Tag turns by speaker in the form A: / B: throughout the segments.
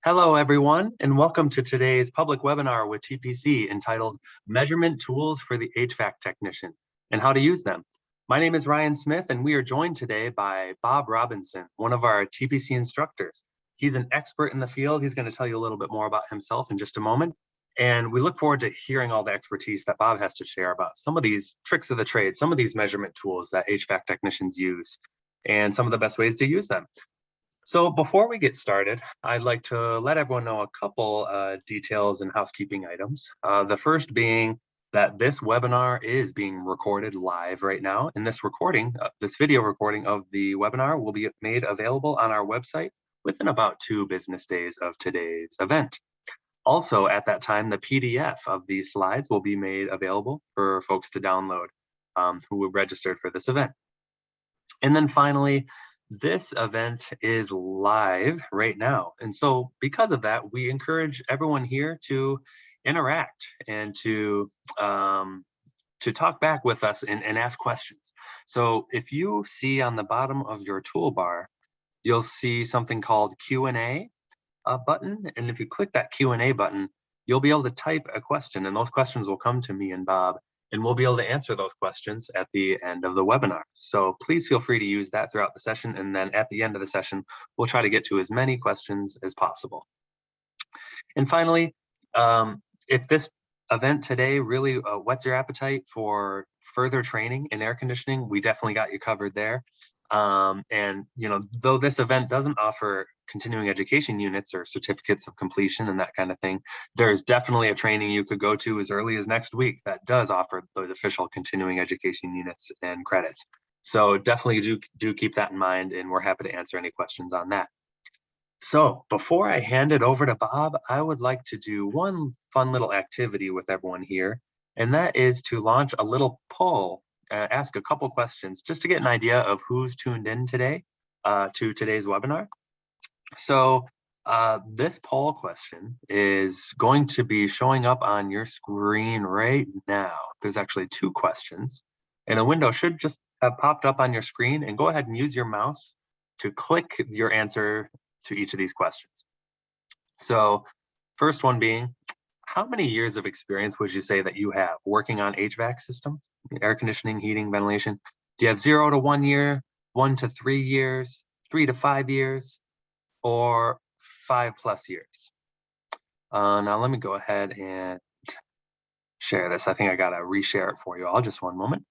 A: Hello, everyone, and welcome to today's public webinar with TPC entitled Measurement Tools for the HVAC Technician and How to Use Them. My name is Ryan Smith, and we are joined today by Bob Robinson, one of our TPC instructors. He's an expert in the field. He's going to tell you a little bit more about himself in just a moment. And we look forward to hearing all the expertise that Bob has to share about some of these tricks of the trade, some of these measurement tools that HVAC technicians use, and some of the best ways to use them. So before we get started, I'd like to let everyone know a couple details and housekeeping items. The first being that this webinar is being recorded live right now. And this recording, this video recording of the webinar will be made available on our website within about 2 business days of today's event. Also, at that time, the PDF of these slides will be made available for folks to download who have registered for this event. And then finally, this event is live right now. And so because of that, we encourage everyone here to interact and to talk back with us and ask questions. So if you see on the bottom of your toolbar, you'll see something called Q&A button. And if you click that Q&A button, you'll be able to type a question, and those questions will come to me and Bob, and we'll be able to answer those questions at the end of the webinar. So please feel free to use that throughout the session. And then at the end of the session, we'll try to get to as many questions as possible. And finally, if this event today really whets your appetite for further training in air conditioning, we definitely got you covered there. And though this event doesn't offer continuing education units or certificates of completion and that kind of thing, there's definitely a training you could go to as early as next week that does offer those official continuing education units and credits. So definitely do keep that in mind, and we're happy to answer any questions on that. So before I hand it over to Bob, I would like to do one fun little activity with everyone here, and that is to launch a little poll. Ask a couple questions just to get an idea of who's tuned in today to today's webinar. So this poll question is going to be showing up on your screen right now. There's actually 2 questions, and a window should just have popped up on your screen, and go ahead and use your mouse to click your answer to each of these questions. So first one being, how many years of experience would you say that you have working on HVAC systems, air conditioning, heating, ventilation? Do you have 0 to 1 year, 1 to 3 years, 3 to 5 years, or 5+ years? Now let me go ahead and share this. I think I gotta reshare it for you all. Just one moment.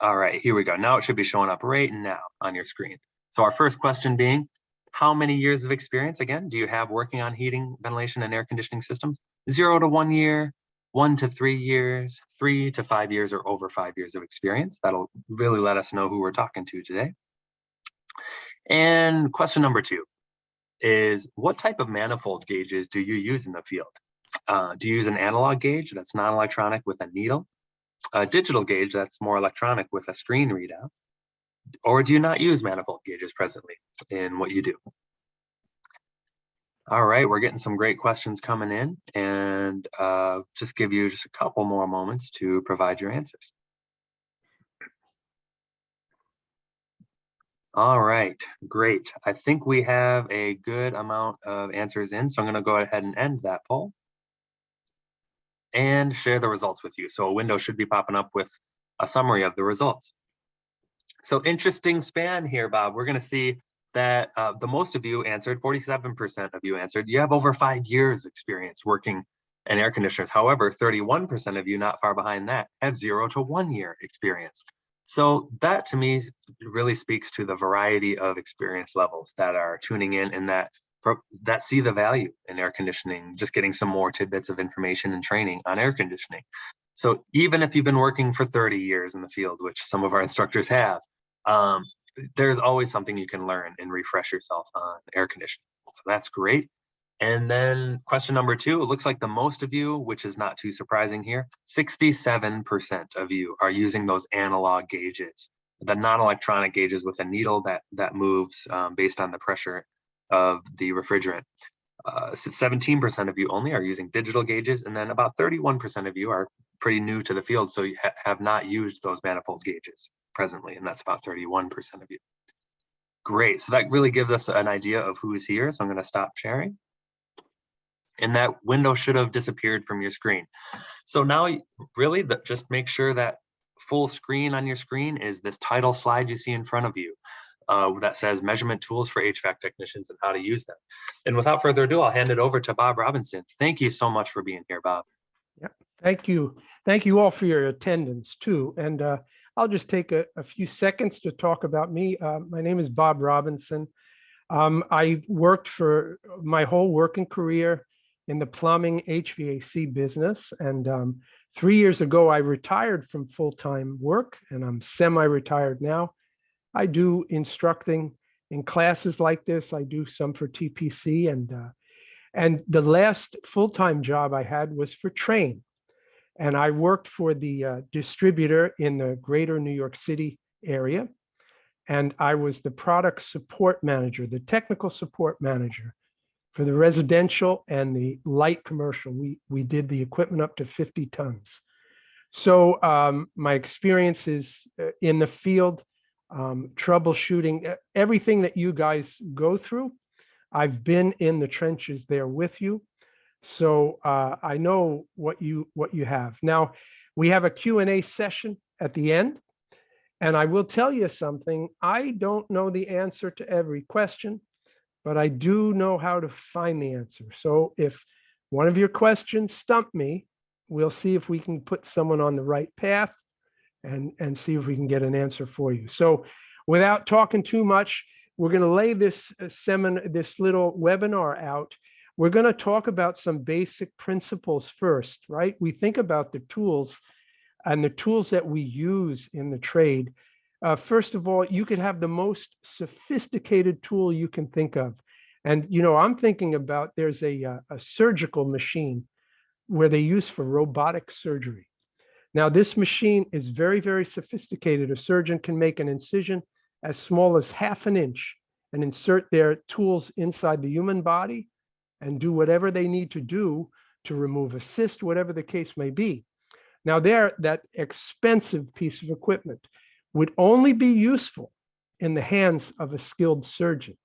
A: All right, here we go. Now it should be showing up right now on your screen. So our first question being, how many years of experience, again, do you have working on heating, ventilation, and air conditioning systems? 0 to 1 year, 1 to 3 years, 3 to 5 years, or over 5 years of experience. That'll really let us know who we're talking to today. And question number 2 is, what type of manifold gauges do you use in the field? Do you use an analog gauge that's non-electronic with a needle? A digital gauge that's more electronic with a screen readout? Or do you not use manifold gauges presently in what you do? All right, we're getting some great questions coming in, and just give you just a couple more moments to provide your answers. All right, great. I think we have a good amount of answers in, so I'm gonna go ahead and end that poll and share the results with you. So a window should be popping up with a summary of the results. So interesting span here, Bob. We're gonna see that the most of you answered, 47% of you answered, you have over 5 years experience working in air conditioners. However, 31% of you, not far behind that, have 0 to 1 year experience. So that to me really speaks to the variety of experience levels that are tuning in and that see the value in air conditioning, just getting some more tidbits of information and training on air conditioning. So even if you've been working for 30 years in the field, which some of our instructors have, there's always something you can learn and refresh yourself on air conditioning. So that's great. And then question number 2, it looks like the most of you, which is not too surprising here, 67% of you are using those analog gauges, the non-electronic gauges with a needle that moves based on the pressure of the refrigerant. 17% of you only are using digital gauges, and then about 31% of you are pretty new to the field, so you have not used those manifold gauges presently, and that's about 31% of you. Great. So that really gives us an idea of who's here. So I'm going to stop sharing. And that window should have disappeared from your screen. So now really just make sure that full screen on your screen is this title slide you see in front of you that says measurement tools for HVAC technicians and how to use them. And without further ado, I'll hand it over to Bob Robinson. Thank you so much for being here, Bob.
B: Yeah, thank you. Thank you all for your attendance too. And I'll just take a few seconds to talk about me. My name is Bob Robinson. I worked for my whole working career in the plumbing HVAC business. And 3 years ago, I retired from full-time work, and I'm semi-retired now. I do instructing in classes like this. I do some for TPC, and the last full-time job I had was for Trane. And I worked for the distributor in the greater New York City area. And I was the product support manager, the technical support manager for the residential and the light commercial. We did the equipment up to 50 tons. So my experience is in the field, troubleshooting, everything that you guys go through. I've been in the trenches there with you. So I know what you have. Now, we have a Q&A session at the end. And I will tell you something, I don't know the answer to every question, but I do know how to find the answer. So if one of your questions stump me, we'll see if we can put someone on the right path and see if we can get an answer for you. So without talking too much, we're going to lay this little webinar out. We're going to talk about some basic principles first, right? We think about the tools and the tools that we use in the trade. First of all, you could have the most sophisticated tool you can think of. And, you know, I'm thinking about there's a surgical machine where they use for robotic surgery. Now, this machine is very, very sophisticated. A surgeon can make an incision as small as ½ an inch and insert their tools inside the human body and do whatever they need to do to remove a cyst, whatever the case may be. Now, that expensive piece of equipment would only be useful in the hands of a skilled surgeon.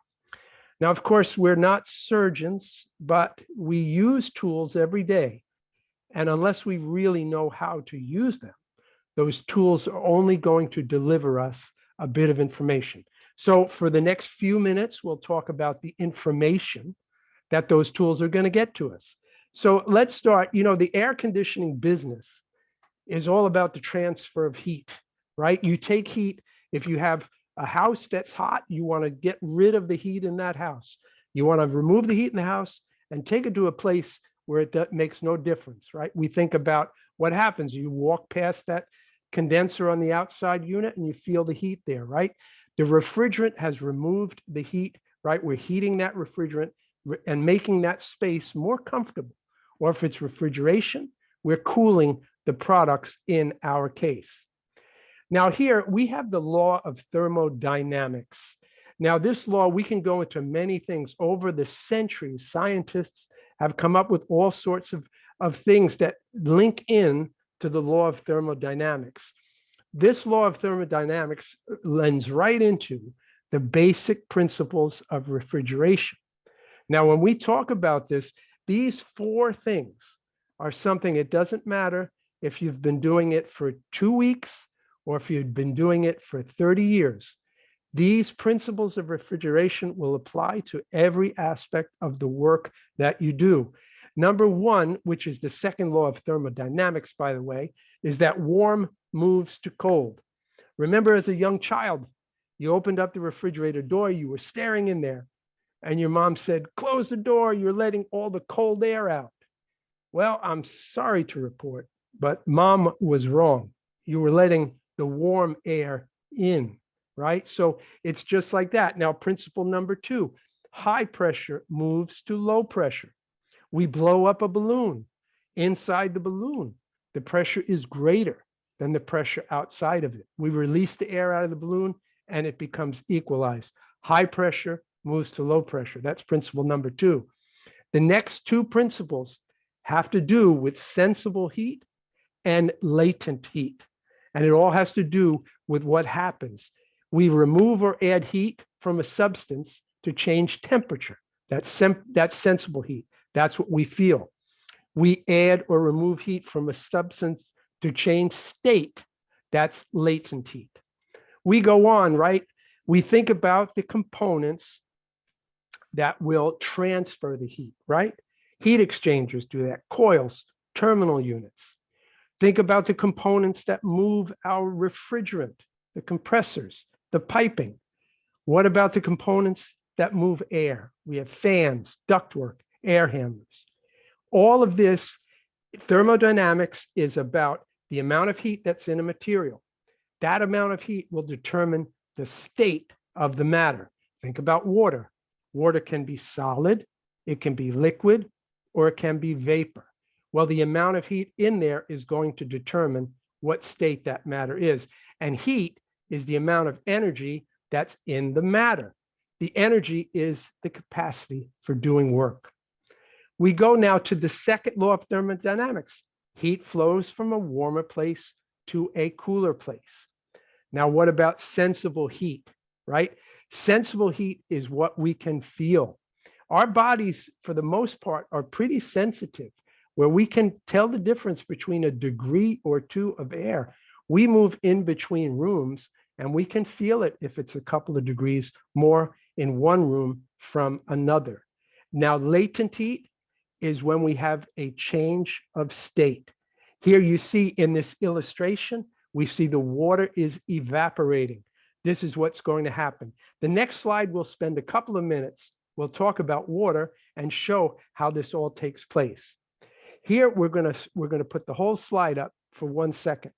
B: Now, of course, we're not surgeons, but we use tools every day. And unless we really know how to use them, those tools are only going to deliver us a bit of information. So for the next few minutes, we'll talk about the information that those tools are going to get to us. So let's start. You know, the air conditioning business is all about the transfer of heat, right? You take heat. If you have a house that's hot, you want to get rid of the heat in that house. You want to remove the heat in the house and take it to a place where it makes no difference, right? We think about what happens. You walk past that condenser on the outside unit and you feel the heat there, right? The refrigerant has removed the heat, right? We're heating that refrigerant and making that space more comfortable. Or if it's refrigeration, we're cooling the products in our case. Now here we have the law of thermodynamics. Now this law, we can go into many things. Over the centuries, scientists have come up with all sorts of things that link in to the law of thermodynamics. This law of thermodynamics lends right into the basic principles of refrigeration. Now, when we talk about this, these 4 things are something, it doesn't matter if you've been doing it for 2 weeks or if you've been doing it for 30 years. These principles of refrigeration will apply to every aspect of the work that you do. Number 1, which is the second law of thermodynamics, by the way, is that warm moves to cold. Remember, as a young child, you opened up the refrigerator door, you were staring in there, and your mom said, "Close the door, you're letting all the cold air out." Well, I'm sorry to report, but mom was wrong. You were letting the warm air in, right? So it's just like that. Now, principle number 2, high pressure moves to low pressure. We blow up a balloon. Inside the balloon, the pressure is greater than the pressure outside of it. We release the air out of the balloon and it becomes equalized. High pressure moves to low pressure. That's principle number 2. The next 2 principles have to do with sensible heat and latent heat. And it all has to do with what happens. We remove or add heat from a substance to change temperature. That's sensible heat. That's what we feel. We add or remove heat from a substance to change state. That's latent heat. We go on, right? We think about the components that will transfer the heat, right? Heat exchangers do that, coils, terminal units. Think about the components that move our refrigerant, the compressors, the piping. What about the components that move air? We have fans, ductwork, air handlers. All of this, thermodynamics is about the amount of heat that's in a material. That amount of heat will determine the state of the matter. Think about water. Water can be solid, it can be liquid, or it can be vapor. Well, the amount of heat in there is going to determine what state that matter is. And heat is the amount of energy that's in the matter. The energy is the capacity for doing work. We go now to the second law of thermodynamics. Heat flows from a warmer place to a cooler place. Now, what about sensible heat, right? Sensible heat is what we can feel. Our bodies, for the most part, are pretty sensitive, where we can tell the difference between a degree or two of air. We move in between rooms and we can feel it if it's a couple of degrees more in one room from another. Now, latent heat is when we have a change of state. Here you see in this illustration, we see the water is evaporating. This is what's going to happen. The next slide, we'll spend a couple of minutes. We'll talk about water and show how this all takes place. Here, we're going to put the whole slide up for 1 second.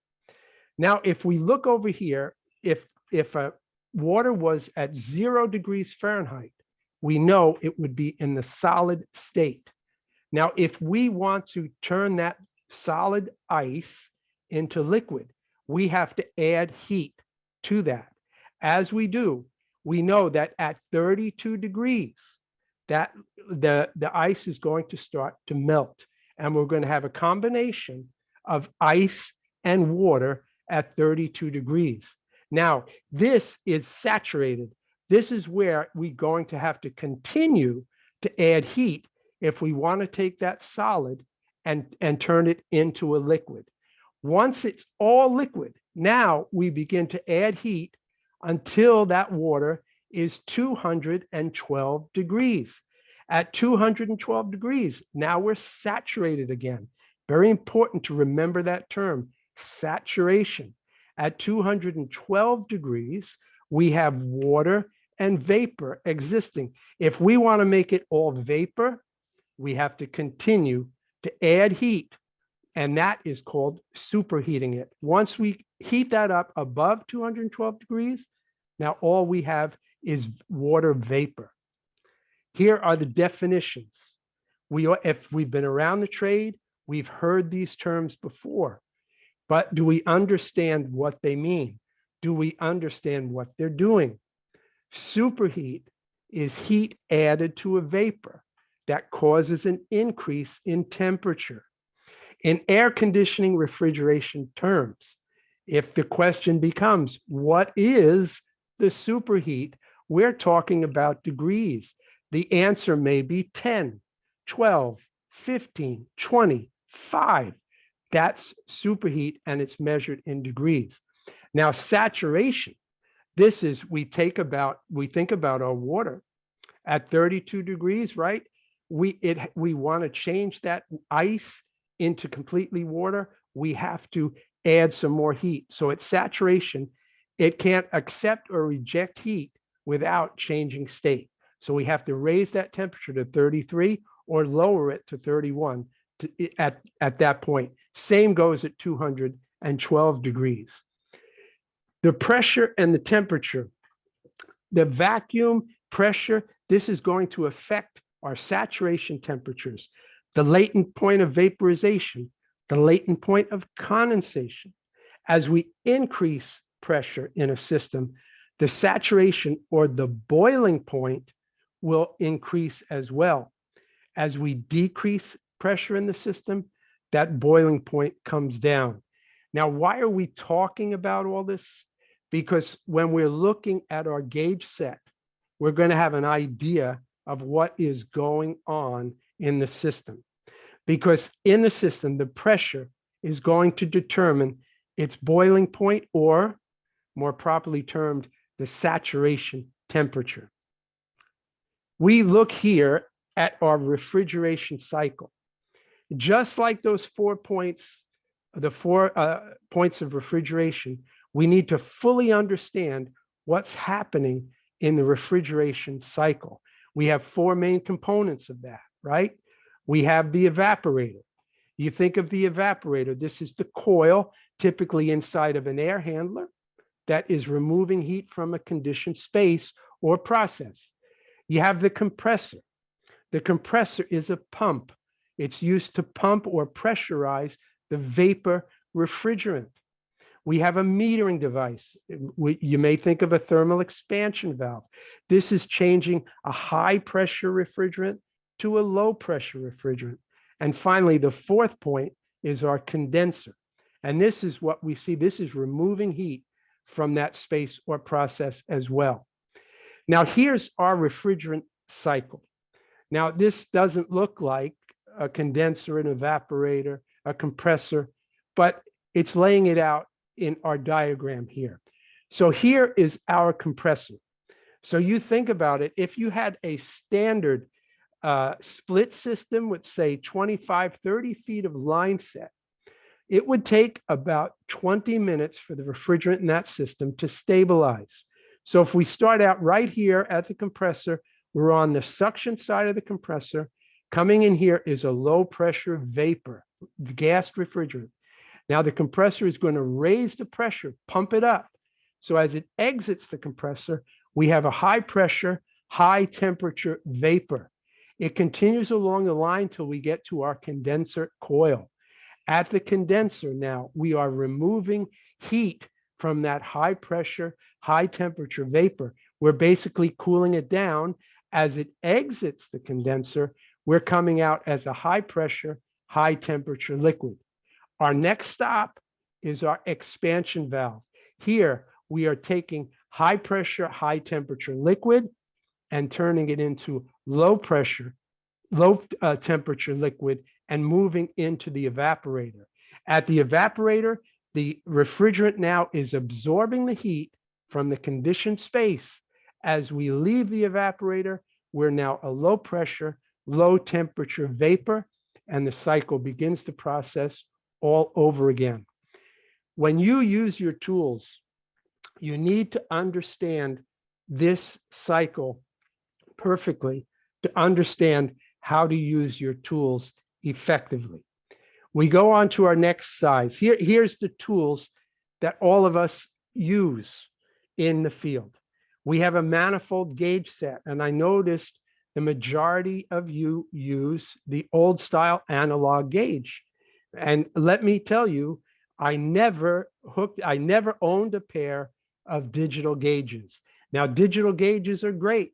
B: Now, if we look over here, if water was at 0 degrees Fahrenheit, we know it would be in the solid state. Now, if we want to turn that solid ice into liquid, we have to add heat to that. As we do, we know that at 32 degrees, that the ice is going to start to melt. And we're going to have a combination of ice and water at 32 degrees. Now, this is saturated. This is where we're going to have to continue to add heat if we want to take that solid and turn it into a liquid. Once it's all liquid, now we begin to add heat until that water is 212 degrees. At 212 degrees, now we're saturated again. Very important to remember that term, saturation. At 212 degrees, we have water and vapor existing. If we want to make it all vapor, we have to continue to add heat, and that is called superheating it. Once we heat that up above 212 degrees, now all we have is water vapor. Here are the definitions. If we've been around the trade, we've heard these terms before, but do we understand what they mean? Do we understand what they're doing? Superheat is heat added to a vapor that causes an increase in temperature. In air conditioning refrigeration terms, if the question becomes, what is the superheat? We're talking about degrees. The answer may be 10, 12, 15, 20, 5. That's superheat, and it's measured in degrees. Now, saturation, this is, we think about our water at 32 degrees, right? We want to change that ice into completely water. We have to add some more heat. So at saturation, it can't accept or reject heat without changing state. So we have to raise that temperature to 33 or lower it to 31 at that point. Same goes at 212 degrees. The pressure and the temperature, the vacuum pressure, this is going to affect our saturation temperatures, the latent point of vaporization, the latent point of condensation. As we increase pressure in a system, the saturation or the boiling point will increase as well. As we decrease pressure in the system, that boiling point comes down. Now, why are we talking about all this? Because when we're looking at our gauge set, we're going to have an idea of what is going on in the system. Because in the system, the pressure is going to determine its boiling point, or more properly termed, the saturation temperature. We look here at our refrigeration cycle. Just like those 4 points, the 4 points of refrigeration, we need to fully understand what's happening in the refrigeration cycle. We have 4 main components of that, right? We have the evaporator. You think of the evaporator, this is the coil, typically inside of an air handler, that is removing heat from a conditioned space or process. You have the compressor. The compressor is a pump. It's used to pump or pressurize the vapor refrigerant. We have a metering device. You may think of a thermal expansion valve. This is changing a high pressure refrigerant to a low pressure refrigerant. And finally, the 4th point is our condenser. And this is what we see. This is removing heat from that space or process as well. Now, here's our refrigerant cycle. Now, this doesn't look like a condenser, an evaporator, a compressor, but it's laying it out in our diagram here. So here is our compressor. So you think about it, if you had a standard split system with, say, 25, 30 feet of line set, it would take about 20 minutes for the refrigerant in that system to stabilize. So if we start out right here at the compressor, we're on the suction side of the compressor. Coming in here is a low pressure vapor, gassed refrigerant. Now the compressor is going to raise the pressure, pump it up. So as it exits the compressor, we have a high pressure, high temperature vapor. It continues along the line till we get to our condenser coil. At the condenser now, we are removing heat from that high pressure, high temperature vapor. We're basically cooling it down. As it exits the condenser, we're coming out as a high pressure, high temperature liquid. Our next stop is our expansion valve. Here, we are taking high pressure, high temperature liquid and turning it into low pressure, low temperature liquid and moving into the evaporator. At the evaporator, the refrigerant now is absorbing the heat from the conditioned space. As we leave the evaporator, we're now a low pressure, low temperature vapor, and the cycle begins the process all over again. When you use your tools, you need to understand this cycle perfectly to understand how to use your tools effectively. We go on to our next size. Here's the tools that all of us use in the field. We have a manifold gauge set, and I noticed the majority of you use the old style analog gauge. And let me tell you, I never owned a pair of digital gauges. Now, digital gauges are great.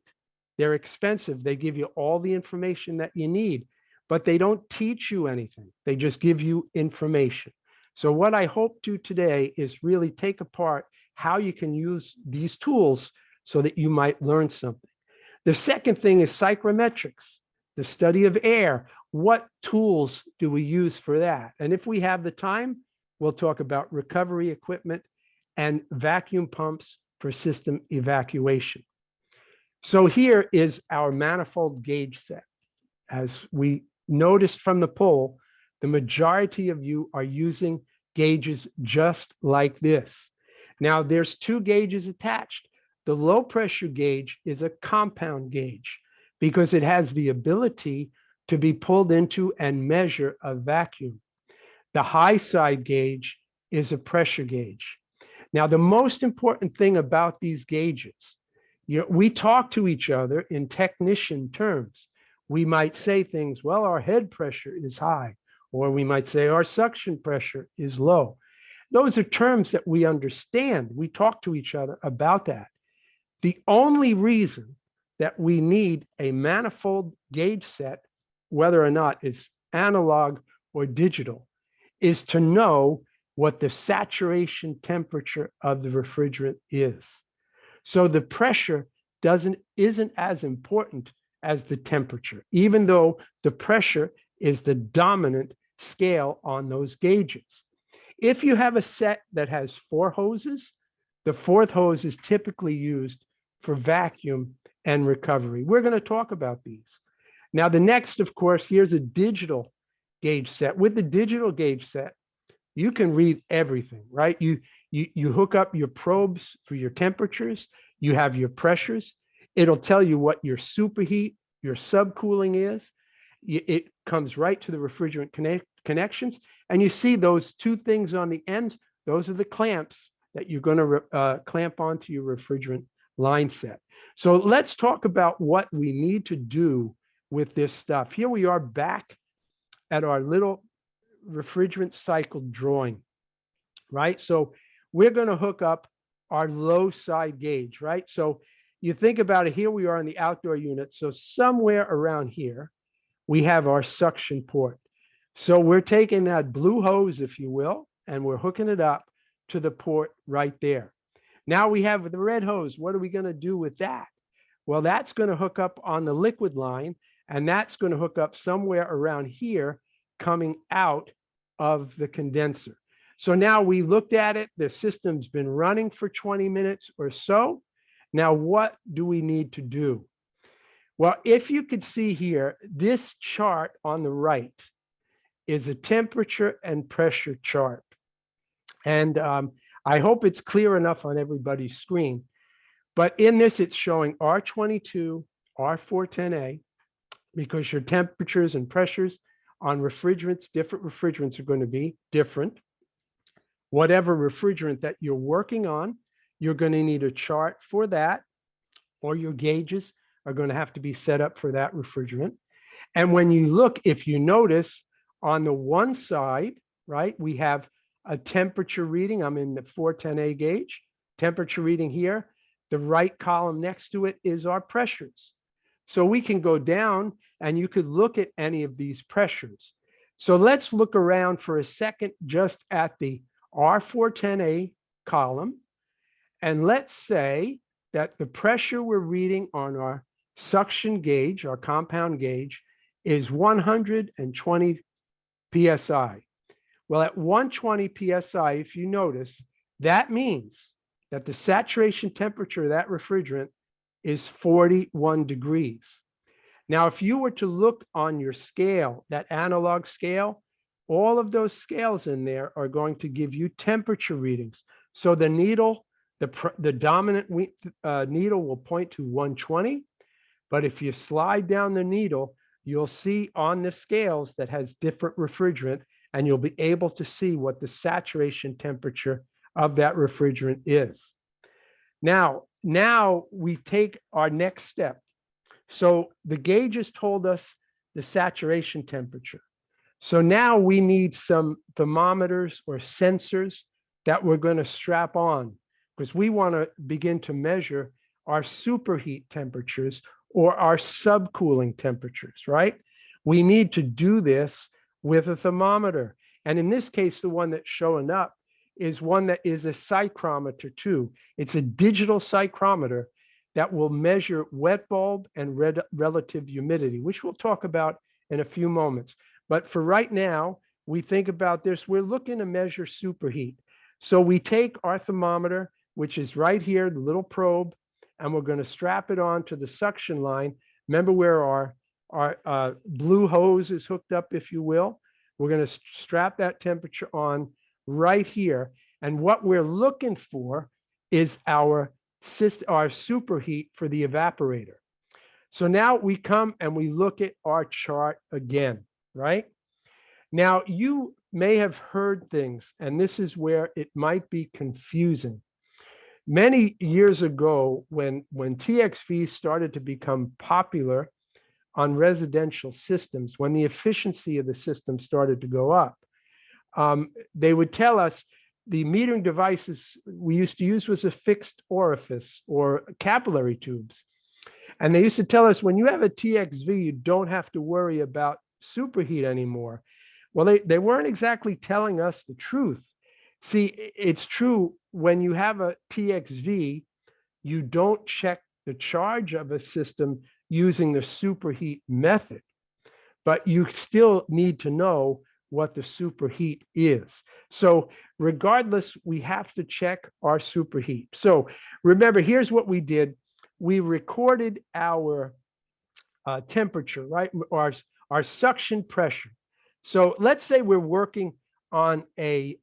B: They're expensive. They give you all the information that you need, but they don't teach you anything. They just give you information. So what I hope to today is really take apart how you can use these tools so that you might learn something. The second thing is psychrometrics, the study of air. What tools do we use for that? And if we have the time, we'll talk about recovery equipment and vacuum pumps for system evacuation. So here is our manifold gauge set. As we noticed from the poll, the majority of you are using gauges just like this. Now, there's 2 gauges attached. The low pressure gauge is a compound gauge because it has the ability to be pulled into and measure a vacuum. The high side gauge is a pressure gauge. Now, the most important thing about these gauges, we talk to each other in technician terms. We might say things, well, our head pressure is high, or we might say our suction pressure is low. Those are terms that we understand. We talk to each other about that. The only reason that we need a manifold gauge set, whether or not it's analog or digital, is to know what the saturation temperature of the refrigerant is. So the pressure isn't as important as the temperature, even though the pressure is the dominant scale on those gauges. If you have a set that has 4 hoses, the 4th hose is typically used for vacuum and recovery. We're going to talk about these. Now, the next, of course, here's a digital gauge set. With the digital gauge set, you can read everything, right? You hook up your probes for your temperatures, you have your pressures. It'll tell you what your superheat, your subcooling is. It comes right to the refrigerant connections. And you see those 2 things on the ends, those are the clamps that you're going to clamp onto your refrigerant line set. So let's talk about what we need to do with this stuff. Here we are back at our little refrigerant cycle drawing, right? So we're going to hook up our low side gauge, right? So you think about it, here we are in the outdoor unit. So somewhere around here, we have our suction port. So we're taking that blue hose, if you will, and we're hooking it up to the port right there. Now we have the red hose. What are we going to do with that? Well, that's going to hook up on the liquid line, and that's going to hook up somewhere around here coming out of the condenser. So now we looked at it. The system's been running for 20 minutes or so. Now, what do we need to do? Well, if you could see here, this chart on the right is a temperature and pressure chart. And I hope it's clear enough on everybody's screen. But in this, it's showing R22, R410A, because your temperatures and pressures on refrigerants, different refrigerants are going to be different. Whatever refrigerant that you're working on, you're going to need a chart for that, or your gauges are going to have to be set up for that refrigerant. And when you look, if you notice on the one side, right, we have a temperature reading. I'm in the 410A gauge, temperature reading here. The right column next to it is our pressures. So we can go down and you could look at any of these pressures. So let's look around for a second just at the R410A column. And let's say that the pressure we're reading on our suction gauge, our compound gauge, is 120 PSI. Well, at 120 PSI, if you notice, that means that the saturation temperature of that refrigerant is 41 degrees. Now, if you were to look on your scale, that analog scale, all of those scales in there are going to give you temperature readings. So the needle, the dominant needle will point to 120. But if you slide down the needle, you'll see on the scales that has different refrigerant, and you'll be able to see what the saturation temperature of that refrigerant is. Now we take our next step. So the gauges told us the saturation temperature. So now we need some thermometers or sensors that we're going to strap on, because we want to begin to measure our superheat temperatures or our subcooling temperatures, right? We need to do this with a thermometer. And in this case, the one that's showing up is one that is a psychrometer too. It's a digital psychrometer that will measure wet bulb and relative humidity, which we'll talk about in a few moments. But for right now, we think about this, we're looking to measure superheat. So we take our thermometer, which is right here, the little probe, and we're going to strap it on to the suction line. Remember where our blue hose is hooked up, if you will. We're going to strap that temperature on right here. And what we're looking for is our superheat for the evaporator. So now we come and we look at our chart again, right? Now you may have heard things, and this is where it might be confusing. Many years ago, when TXVs started to become popular on residential systems, when the efficiency of the system started to go up, they would tell us the metering devices we used to use was a fixed orifice or capillary tubes. And they used to tell us when you have a TXV, you don't have to worry about superheat anymore. Well, they weren't exactly telling us the truth. See, it's true when you have a TXV, you don't check the charge of a system using the superheat method, but you still need to know what the superheat is. So regardless, we have to check our superheat. So remember, here's what we did. We recorded our temperature, right? Our suction pressure. So let's say we're working on an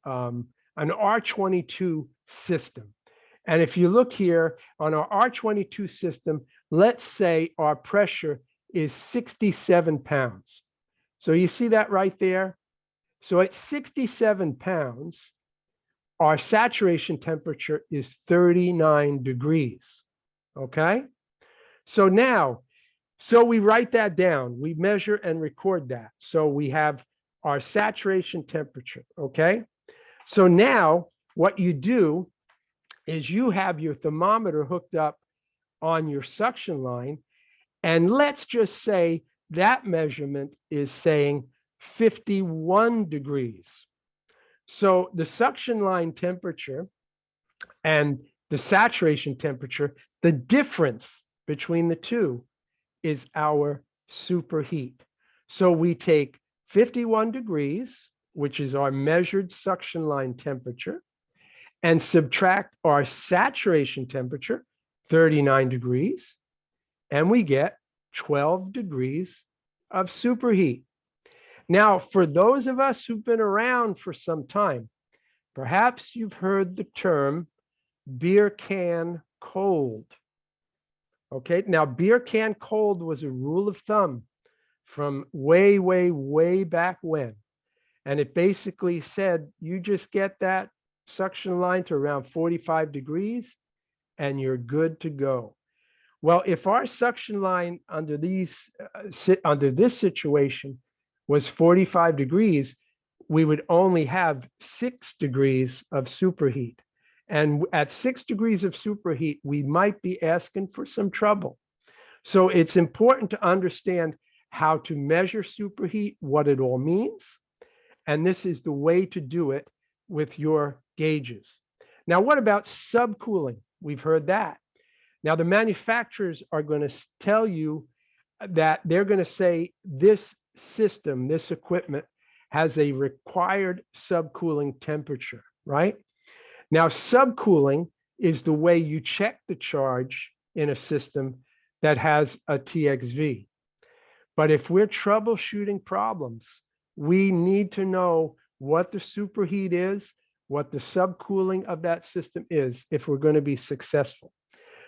B: R22 system. And if you look here on our R22 system, let's say our pressure is 67 pounds. So you see that right there? So at 67 pounds, our saturation temperature is 39 degrees, okay? So now, we write that down. We measure and record that. So we have our saturation temperature, okay? So now what you do is you have your thermometer hooked up on your suction line, and let's just say that measurement is saying 51 degrees. So the suction line temperature and the saturation temperature, the difference between the two is our superheat. So we take 51 degrees, which is our measured suction line temperature, and subtract our saturation temperature, 39 degrees, and we get 12 degrees of superheat. Now, for those of us who've been around for some time, perhaps you've heard the term beer can cold. Okay, now beer can cold was a rule of thumb from way, way, way back when. And it basically said you just get that suction line to around 45 degrees and you're good to go. Well, if our suction line under this situation was 45 degrees, we would only have 6 degrees of superheat. And at 6 degrees of superheat, we might be asking for some trouble. So it's important to understand how to measure superheat, what it all means. And this is the way to do it with your gauges. Now, what about subcooling? We've heard that. Now, the manufacturers are going to tell you that they're going to say this system, this equipment has a required subcooling temperature, right? Now, subcooling is the way you check the charge in a system that has a TXV. But if we're troubleshooting problems, we need to know what the superheat is, what the subcooling of that system is, if we're going to be successful.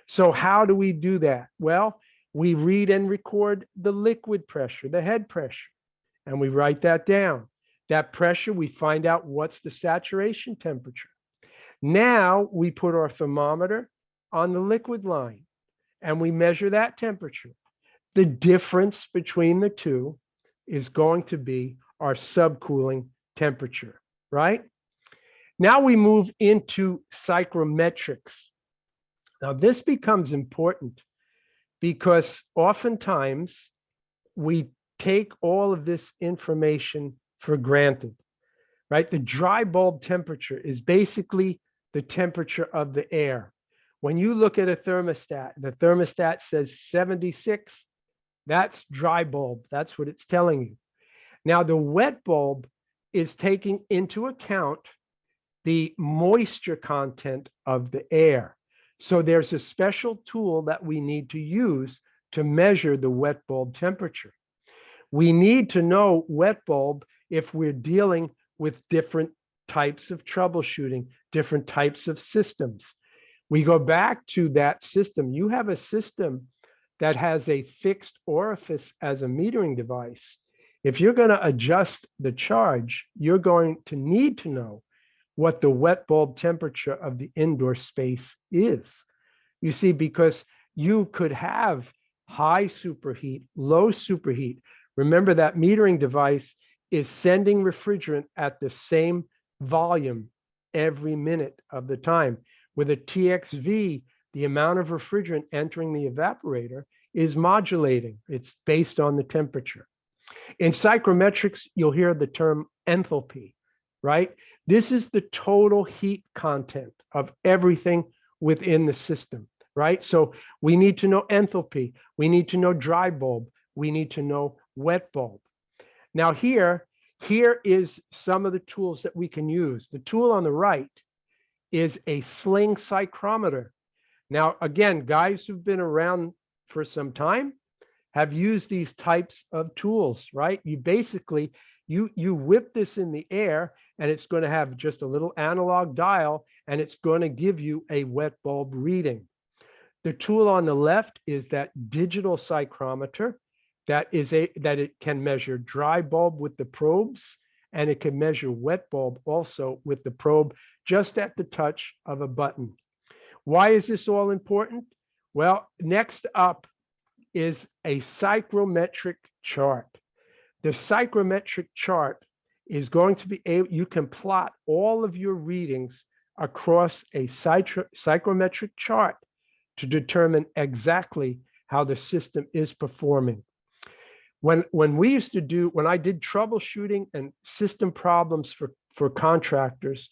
B: So how do we do that? Well, we read and record the liquid pressure, the head pressure, and we write that down. That pressure, we find out what's the saturation temperature. Now we put our thermometer on the liquid line and we measure that temperature. The difference between the two is going to be our subcooling temperature, right? Now we move into psychrometrics. Now this becomes important because oftentimes we take all of this information for granted, right? The dry bulb temperature is basically the temperature of the air. When you look at a thermostat, the thermostat says 76, that's dry bulb. That's what it's telling you. Now, the wet bulb is taking into account the moisture content of the air. So there's a special tool that we need to use to measure the wet bulb temperature. We need to know wet bulb if we're dealing with different types of troubleshooting, different types of systems. We go back to that system. You have a system that has a fixed orifice as a metering device. If you're going to adjust the charge, you're going to need to know what the wet bulb temperature of the indoor space is. You see, because you could have high superheat, low superheat. Remember that metering device is sending refrigerant at the same volume every minute of the time. With a TXV, the amount of refrigerant entering the evaporator is modulating. It's based on the temperature. In psychrometrics, you'll hear the term enthalpy, right? This is the total heat content of everything within the system. right? So we need to know enthalpy. We need to know dry bulb. We need to know wet bulb. Now here is some of the tools that we can use. The tool on the right is a Sling Psychrometer. Now, again, guys who've been around for some time have used these types of tools, right? You basically, you whip this in the air and it's going to have just a little analog dial and it's going to give you a wet bulb reading. The tool on the left is that digital psychrometer that it can measure dry bulb with the probes, and it can measure wet bulb also with the probe just at the touch of a button. Why is this all important? Well, next up is a psychrometric chart. The psychrometric chart is going to be able, you can plot all of your readings across a psychrometric chart to determine exactly how the system is performing. When I did troubleshooting and system problems for contractors,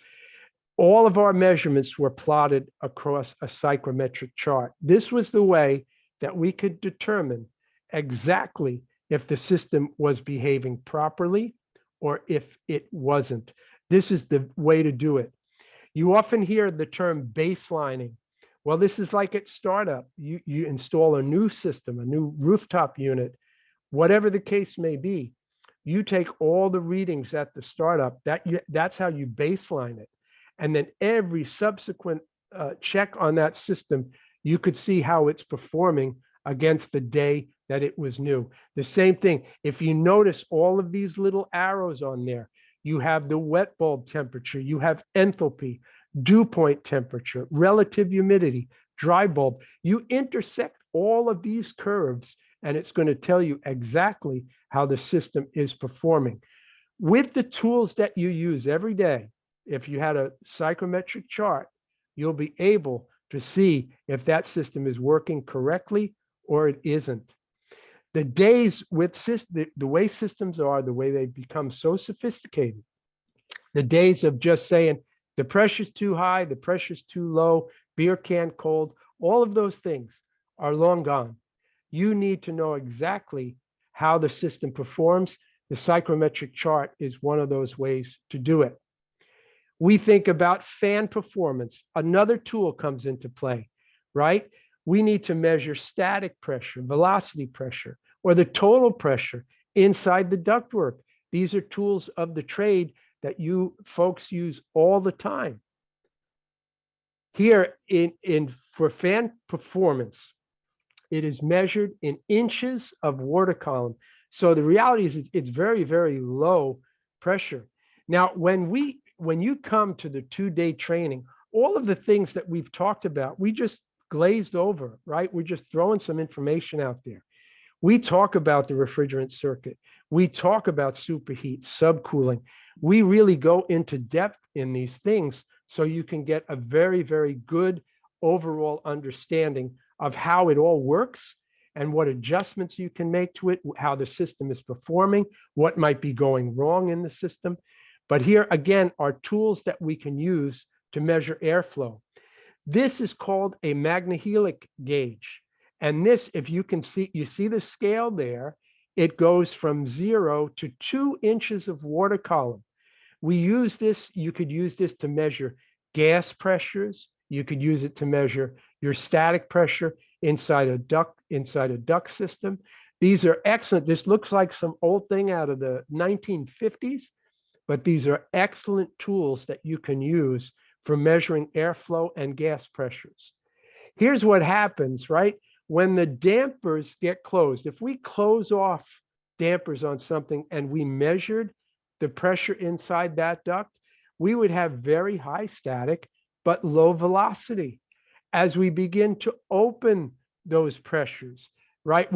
B: all of our measurements were plotted across a psychrometric chart. This was the way that we could determine exactly if the system was behaving properly or if it wasn't. This is the way to do it. You often hear the term baselining. Well, this is like at startup. You install a new system, a new rooftop unit, whatever the case may be. You take all the readings at the startup. That's how you baseline it. And then every subsequent check on that system, you could see how it's performing against the day that it was new. The same thing, if you notice all of these little arrows on there, you have the wet bulb temperature, you have enthalpy, dew point temperature, relative humidity, dry bulb. You intersect all of these curves and it's going to tell you exactly how the system is performing. With the tools that you use every day, if you had a psychrometric chart, you'll be able to see if that system is working correctly or it isn't. The days with the way systems are, the way they become so sophisticated, the days of just saying the pressure's too high, the pressure's too low, beer can cold, all of those things are long gone. You need to know exactly how the system performs. The psychrometric chart is one of those ways to do it. We think about fan performance. Another tool comes into play, right? We need to measure static pressure, velocity pressure, or the total pressure inside the ductwork. These are tools of the trade that you folks use all the time. Here for fan performance, it is measured in inches of water column. So the reality is it's very, very low pressure. Now, when you come to the 2-day training, all of the things that we've talked about, we just glazed over, right? We're just throwing some information out there. We talk about the refrigerant circuit. We talk about superheat, subcooling. We really go into depth in these things so you can get a very, very good overall understanding of how it all works and what adjustments you can make to it, how the system is performing, what might be going wrong in the system. But here again are tools that we can use to measure airflow. This is called a magnehelic gauge. And this, if you can see, you see the scale there, it goes from 0 to 2 inches of water column. We use this, you could use this to measure gas pressures. You could use it to measure your static pressure inside a duct system. These are excellent. This looks like some old thing out of the 1950s, but these are excellent tools that you can use for measuring airflow and gas pressures. Here's what happens, right? When the dampers get closed, if we close off dampers on something and we measured the pressure inside that duct, we would have very high static, but low velocity. As we begin to open those pressures, right?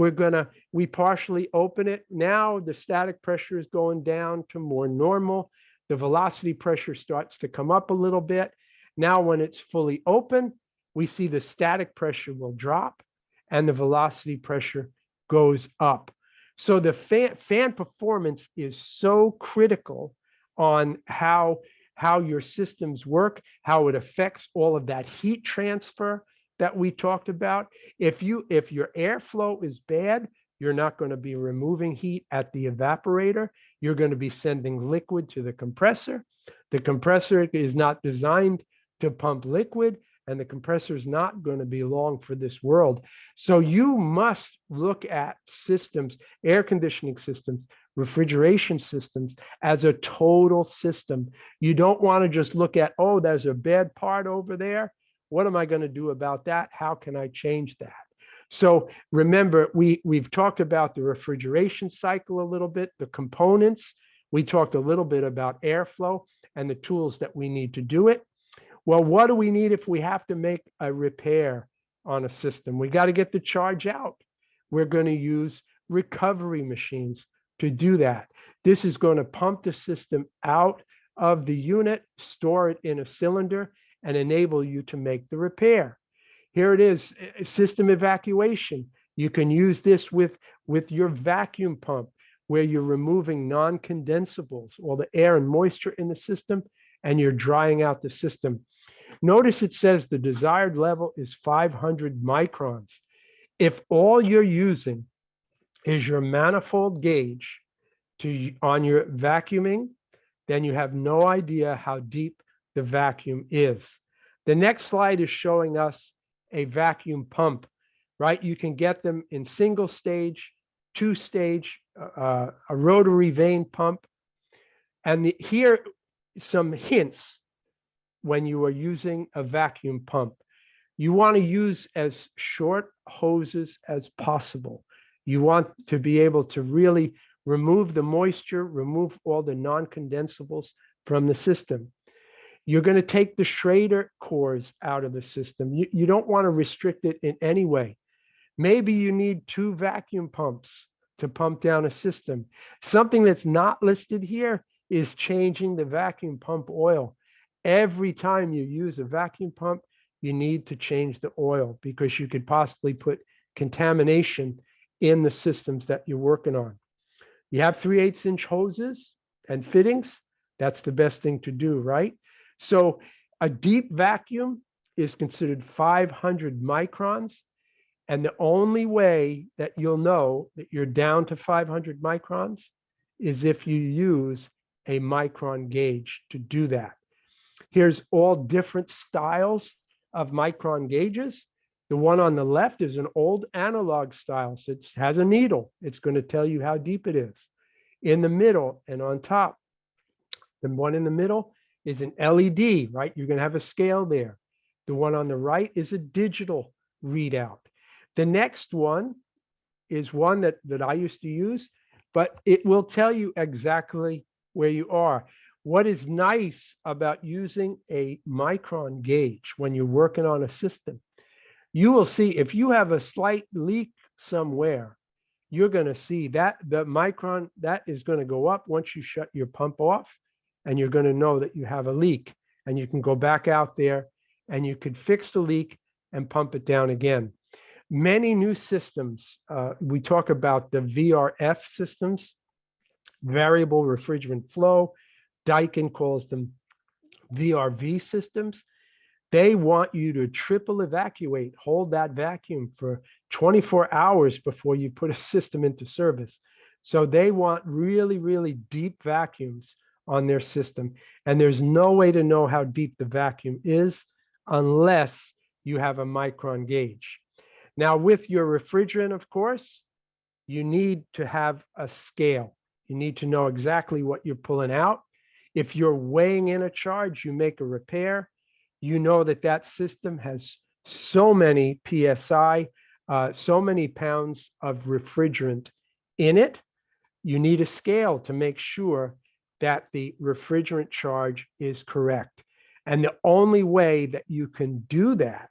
B: We partially open it. Now the static pressure is going down to more normal. The velocity pressure starts to come up a little bit. Now when it's fully open, we see the static pressure will drop and the velocity pressure goes up. So the fan performance is so critical on how your systems work, how it affects all of that heat transfer, that we talked about. If your airflow is bad, you're not going to be removing heat at the evaporator. You're going to be sending liquid to the compressor. The compressor is not designed to pump liquid, and the compressor is not going to be long for this world. So you must look at systems, air conditioning systems, refrigeration systems, as a total system. You don't want to just look at, oh, there's a bad part over there. What am I going to do about that? How can I change that? So remember, we've talked about the refrigeration cycle a little bit, the components. We talked a little bit about airflow and the tools that we need to do it. Well, what do we need if we have to make a repair on a system? We got to get the charge out. We're going to use recovery machines to do that. This is going to pump the system out of the unit, store it in a cylinder, and enable you to make the repair. Here it is, system evacuation. You can use this with your vacuum pump, where you're removing non-condensables, all the air and moisture in the system, and you're drying out the system. Notice it says the desired level is 500 microns. If all you're using is your manifold gauge on your vacuuming, then you have no idea how deep the vacuum is. The next slide is showing us a vacuum pump, right? You can get them in single stage, two stage, a rotary vane pump. And here some hints when you are using a vacuum pump. You want to use as short hoses as possible. You want to be able to really remove the moisture, remove all the non-condensables from the system. You're going to take the Schrader cores out of the system. You don't want to restrict it in any way. Maybe you need 2 vacuum pumps to pump down a system. Something that's not listed here is changing the vacuum pump oil. Every time you use a vacuum pump, you need to change the oil, because you could possibly put contamination in the systems that you're working on. You have 3/8 inch hoses and fittings. That's the best thing to do, right? So a deep vacuum is considered 500 microns. And the only way that you'll know that you're down to 500 microns is if you use a micron gauge to do that. Here's all different styles of micron gauges. The one on the left is an old analog style. So it has a needle. It's going to tell you how deep it is. In the middle and on top, the one in the middle is an LED, right? You're going to have a scale there. The one on the right is a digital readout. The next one is one that I used to use, but it will tell you exactly where you are. What is nice about using a micron gauge when you're working on a system, you will see if you have a slight leak somewhere, you're going to see that the micron, that is going to go up once you shut your pump off, and you're going to know that you have a leak, and you can go back out there and you could fix the leak and pump it down again. Many new systems, we talk about the VRF systems, variable refrigerant flow. Daikin calls them VRV systems. They want you to triple evacuate, hold that vacuum for 24 hours before you put a system into service. So they want really, really deep vacuums on their system. And there's no way to know how deep the vacuum is unless you have a micron gauge. Now, with your refrigerant, of course, you need to have a scale. You need to know exactly what you're pulling out. If you're weighing in a charge, you make a repair, you know that that system has so many PSI, so many pounds of refrigerant in it. You need a scale to make sure that the refrigerant charge is correct. And the only way that you can do that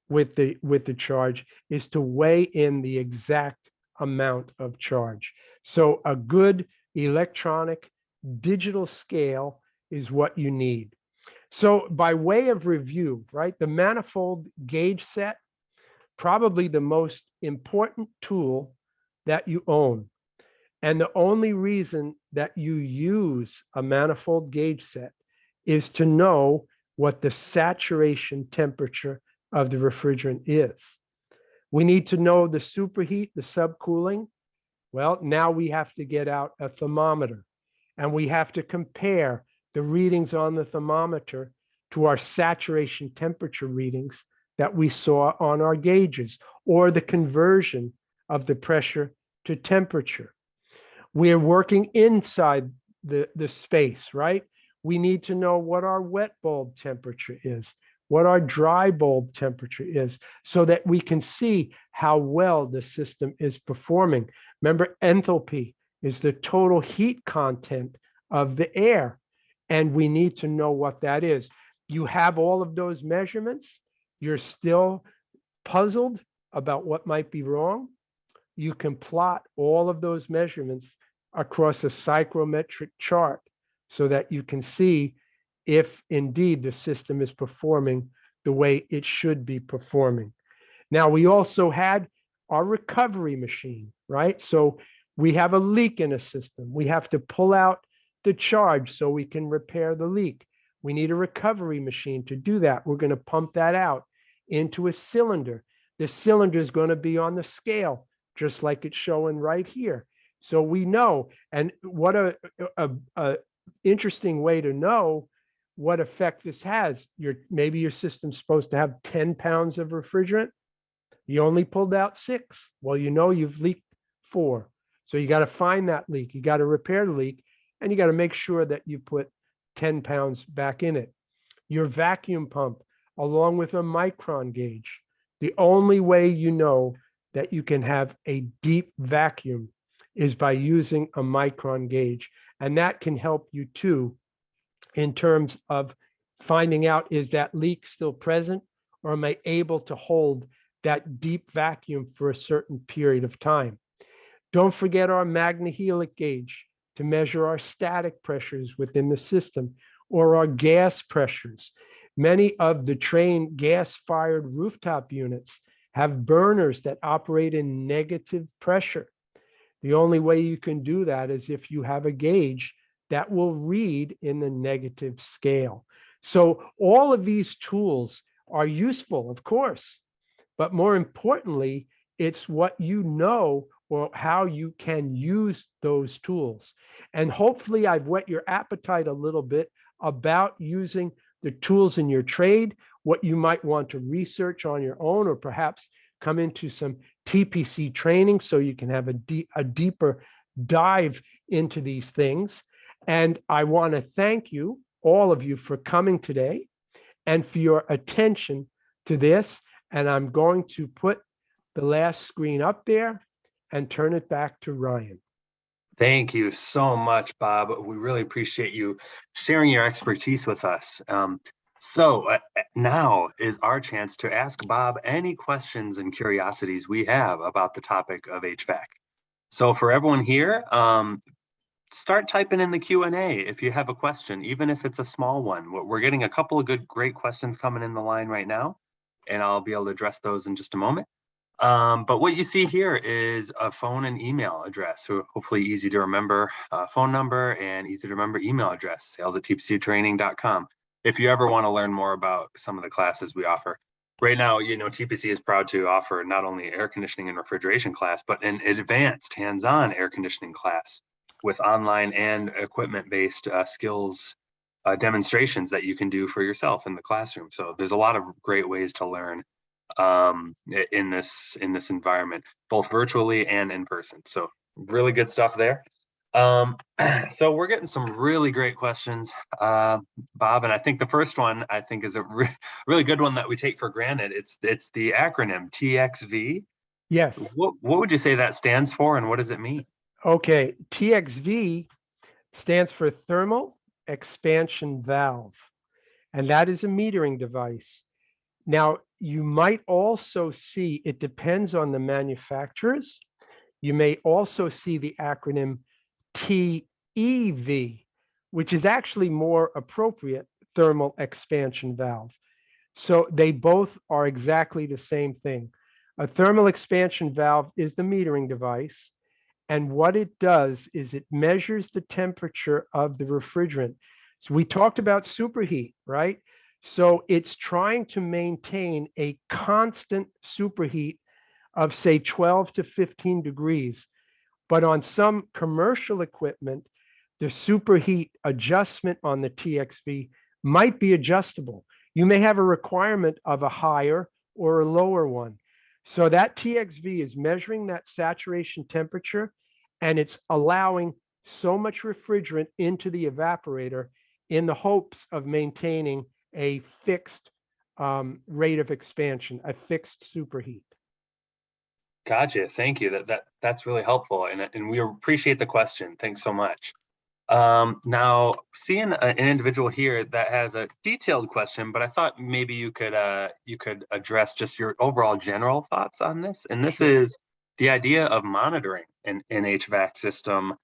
B: with the charge is to weigh in the exact amount of charge. So a good electronic digital scale is what you need. So by way of review, right, the Manifold Gauge Set, probably the most important tool that you own. And the only reason that you use a Manifold Gauge Set is to know what the saturation temperature of the refrigerant is. We need to know the superheat, the subcooling. Well, now we have to get out a thermometer, and we have to compare the readings on the thermometer to our saturation temperature readings that we saw on our gauges, or the conversion of the pressure to temperature. We are working inside the space, right? We need to know what our wet bulb temperature is, what our dry bulb temperature is, so that we can see how well the system is performing. Remember, enthalpy is the total heat content of the air, and we need to know what that is. You have all of those measurements. You're still puzzled about what might be wrong. You can plot all of those measurements across a psychrometric chart so that you can see if indeed the system is performing the way it should be performing. Now, we also had our recovery machine, right? So we have a leak in a system. We have to pull out the charge so we can repair the leak. We need a recovery machine to do that. We're going to pump that out into a cylinder. The cylinder is going to be on the scale, just like it's showing right here. So we know, and what a interesting way to know what effect this has. Maybe your system's supposed to have 10 pounds of refrigerant. You only pulled out 6. Well, you know you've leaked 4. So you got to find that leak. You got to repair the leak, and you got to make sure that you put 10 pounds back in it. Your vacuum pump, along with a Micron gauge. The only way you know that you can have a deep vacuum is by using a Micron gauge. And that can help you too in terms of finding out, is that leak still present, or am I able to hold that deep vacuum for a certain period of time? Don't forget our magnehelic gauge to measure our static pressures within the system, or our gas pressures. Many of the train gas-fired rooftop units have burners that operate in negative pressure. The only way you can do that is if you have a gauge that will read in the negative scale. So all of these tools are useful, of course, but more importantly, it's what you know or how you can use those tools. And hopefully I've whet your appetite a little bit about using the tools in your trade, what you might want to research on your own, or perhaps come into some TPC training so you can have a deeper dive into these things. And I want to thank you, all of you, for coming today and for your attention to this. And I'm going to put the last screen up there and turn it back to Ryan.
A: Thank you so much, Bob. We really appreciate you sharing your expertise with us. So now is our chance to ask Bob any questions and curiosities we have about the topic of HVAC. So for everyone here, start typing in the Q&A if you have a question, even if it's a small one. We're getting a couple of great questions coming in the line right now, and I'll be able to address those in just a moment. But what you see here is a phone and email address, so hopefully easy to remember phone number and easy to remember email address, sales@tpctraining.com. If you ever want to learn more about some of the classes we offer. Right now, you know, TPC is proud to offer not only air conditioning and refrigeration class, but an advanced hands-on air conditioning class with online and equipment-based skills demonstrations that you can do for yourself in the classroom. So there's a lot of great ways to learn in this environment, both virtually and in person. So really good stuff there. So we're getting some really great questions, Bob, and I think the first one is a really good one that we take for granted. It's the acronym TXV.
B: Yes.
A: What would you say that stands for, and what does it mean?
B: Okay, TXV stands for Thermal Expansion Valve, and that is a metering device. Now, you might also see, it depends on the manufacturers. You may also see the acronym TEV, which is actually more appropriate, Thermal Expansion Valve. So they both are exactly the same thing. A thermal expansion valve is the metering device. And what it does is it measures the temperature of the refrigerant. So we talked about superheat, right? So it's trying to maintain a constant superheat of say 12 to 15 degrees. But on some commercial equipment, the superheat adjustment on the TXV might be adjustable. You may have a requirement of a higher or a lower one. So that TXV is measuring that saturation temperature, and it's allowing so much refrigerant into the evaporator in the hopes of maintaining a fixed rate of expansion, a fixed superheat.
A: Gotcha. Thank you. That's really helpful, and we appreciate the question. Thanks so much. Now, seeing an individual here that has a detailed question, but I thought maybe you could address just your overall general thoughts on this. And this is the idea of monitoring an HVAC system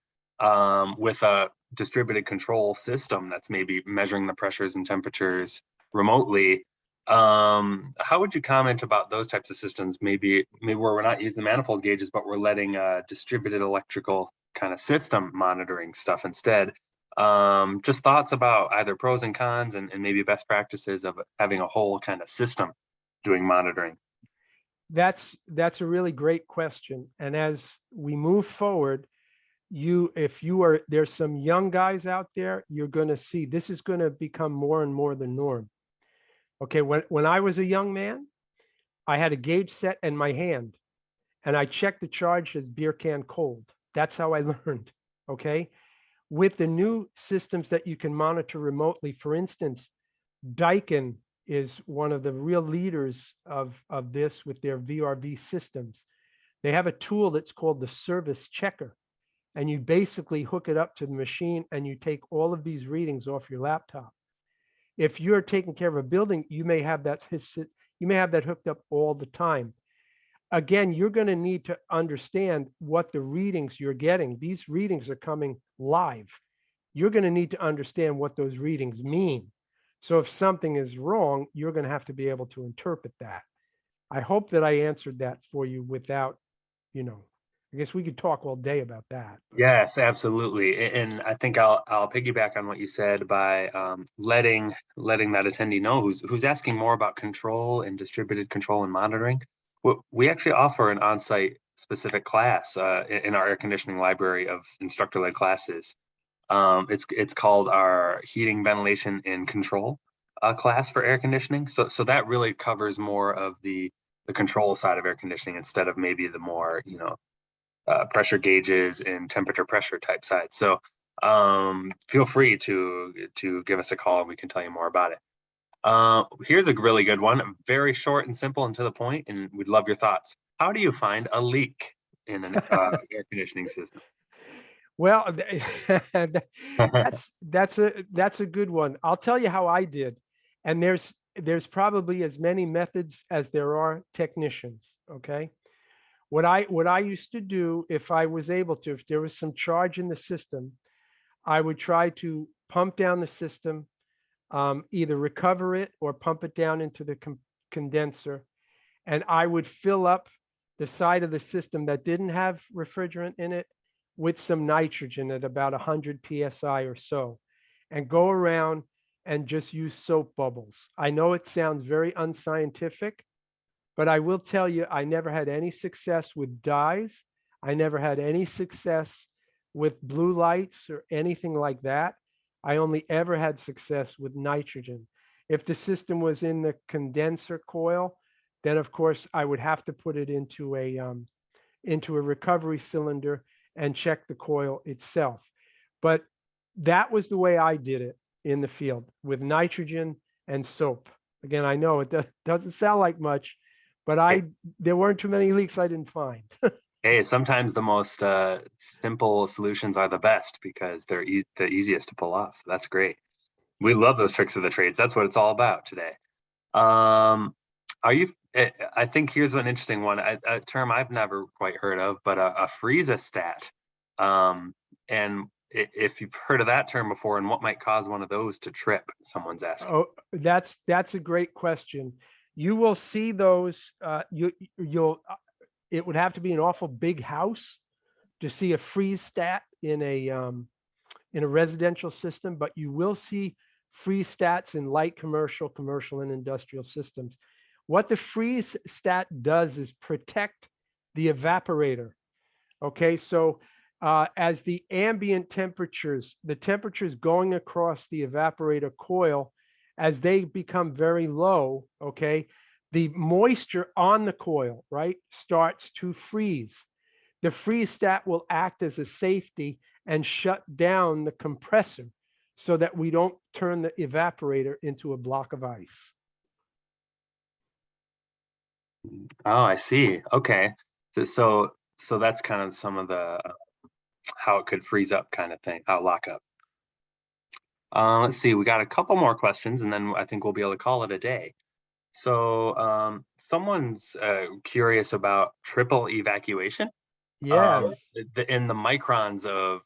A: with a distributed control system that's maybe measuring the pressures and temperatures remotely. How would you comment about those types of systems? Maybe where we're not using the manifold gauges, but we're letting a distributed electrical kind of system monitoring stuff instead. Just thoughts about either pros and cons and maybe best practices of having a whole kind of system doing monitoring.
B: That's a really great question. And as we move forward, there's some young guys out there, you're going to see this is going to become more and more the norm. Okay, when I was a young man, I had a gauge set in my hand, and I checked the charge as beer can cold. That's how I learned. Okay, with the new systems that you can monitor remotely, for instance, Daikin is one of the real leaders of this with their VRV systems. They have a tool that's called the service checker, and you basically hook it up to the machine and you take all of these readings off your laptop. If you're taking care of a building, you may have that hooked up all the time. Again, you're going to need to understand what the readings you're getting. These readings are coming live. You're going to need to understand what those readings mean. So if something is wrong, you're going to have to be able to interpret that. I hope that I answered that for you without, I guess we could talk all day about that.
A: Yes, absolutely. And I think I'll piggyback on what you said by letting that attendee know who's asking more about control and distributed control and monitoring. We actually offer an on-site specific class in our air conditioning library of instructor-led classes. It's called our heating, ventilation, and control class for air conditioning. So that really covers more of the control side of air conditioning instead of maybe the more pressure gauges and temperature pressure type side. So feel free to give us a call and we can tell you more about it. Here's a really good one, very short and simple and to the point, and we'd love your thoughts. How do you find a leak in an air conditioning system?
B: Well, that's a good one. I'll tell you how I did. And there's probably as many methods as there are technicians, okay? What I used to do, if I was able to, if there was some charge in the system, I would try to pump down the system, either recover it or pump it down into the condenser. And I would fill up the side of the system that didn't have refrigerant in it with some nitrogen at about 100 PSI or so, and go around and just use soap bubbles. I know it sounds very unscientific, but I will tell you, I never had any success with dyes. I never had any success with blue lights or anything like that. I only ever had success with nitrogen. If the system was in the condenser coil, then of course I would have to put it into a recovery cylinder and check the coil itself. But that was the way I did it in the field, with nitrogen and soap. Again, I know it doesn't sound like much, but there weren't too many leaks I didn't find.
A: Hey, sometimes the most simple solutions are the best because they're the easiest to pull off. So that's great. We love those tricks of the trades. That's what it's all about today. I think here's an interesting one, a term I've never quite heard of, but a freezostat. And if you've heard of that term before, and what might cause one of those to trip, someone's asking.
B: Oh, that's a great question. You will see those. It would have to be an awful big house to see a freeze stat in a residential system, but you will see freeze stats in light commercial, commercial and industrial systems. What the freeze stat does is protect the evaporator. Okay, so as the ambient temperatures, the temperatures going across the evaporator coil, as they become very low, okay, the moisture on the coil, right, starts to freeze. The freeze stat will act as a safety and shut down the compressor so that we don't turn the evaporator into a block of ice.
A: Oh, I see. Okay. So that's kind of some of the how it could freeze up kind of thing, lock up. Let's see, we got a couple more questions and then I think we'll be able to call it a day. So someone's curious about triple evacuation.
B: Yeah,
A: In the microns of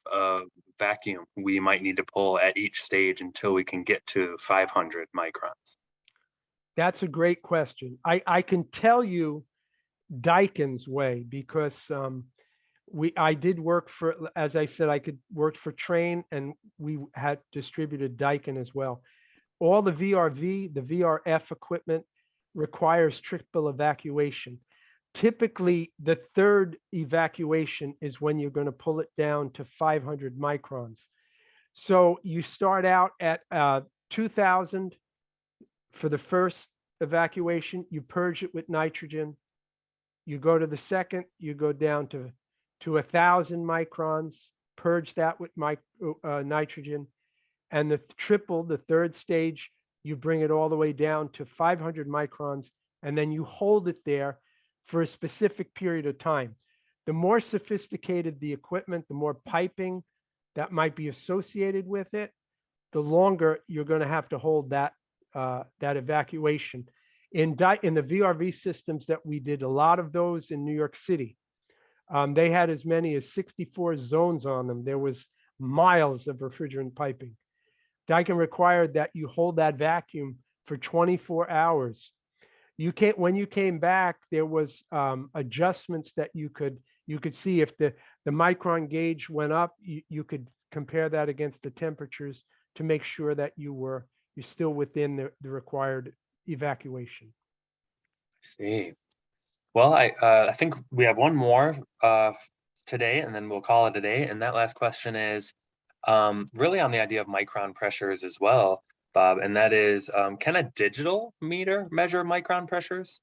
A: vacuum we might need to pull at each stage until we can get to 500 microns.
B: that's a great question. I can tell you Daikin's way because I did work for, as I said, I could work for Train and we had distributed Daikin as well. All the VRV, the VRF equipment requires triple evacuation. Typically, the third evacuation is when you're going to pull it down to 500 microns. So you start out at 2000 for the first evacuation, you purge it with nitrogen. You go to the second, you go down to 1,000 microns, purge that with nitrogen. And the triple, the third stage, you bring it all the way down to 500 microns, and then you hold it there for a specific period of time. The more sophisticated the equipment, the more piping that might be associated with it, the longer you're going to have to hold that evacuation. In the VRV systems that we did, a lot of those in New York City, they had as many as 64 zones on them. There was miles of refrigerant piping. Daikin required that you hold that vacuum for 24 hours. When you came back, there was adjustments that you could see if the micron gauge went up, you could compare that against the temperatures to make sure that you're still within the required evacuation.
A: I see. Well, I think we have one more today, and then we'll call it a day. And that last question is really on the idea of micron pressures as well, Bob. And that is, can a digital meter measure micron pressures?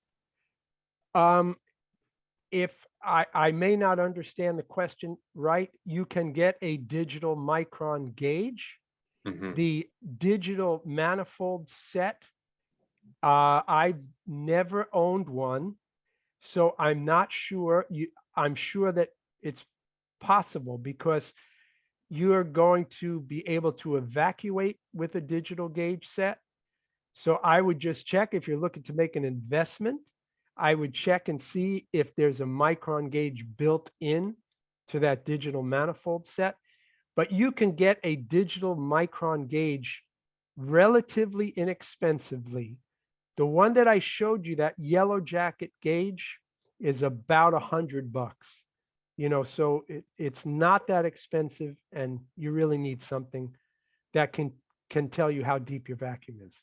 B: If I may not understand the question right, you can get a digital micron gauge.
A: Mm-hmm.
B: The digital manifold set, I've never owned one, so I'm not sure. I'm sure that it's possible because you're going to be able to evacuate with a digital gauge set. So I would just check if you're looking to make an investment. I would check and see if there's a micron gauge built in to that digital manifold set. But you can get a digital micron gauge relatively inexpensively. The one that I showed you, that yellow jacket gauge, is about $100. So it's not that expensive, and you really need something that can tell you how deep your vacuum is.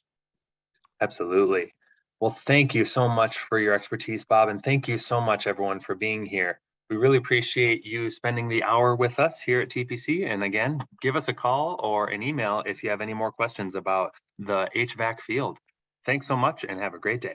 A: Absolutely. Well, thank you so much for your expertise, Bob, and thank you so much, everyone, for being here. We really appreciate you spending the hour with us here at TPC. And again, give us a call or an email if you have any more questions about the HVAC field. Thanks so much and have a great day.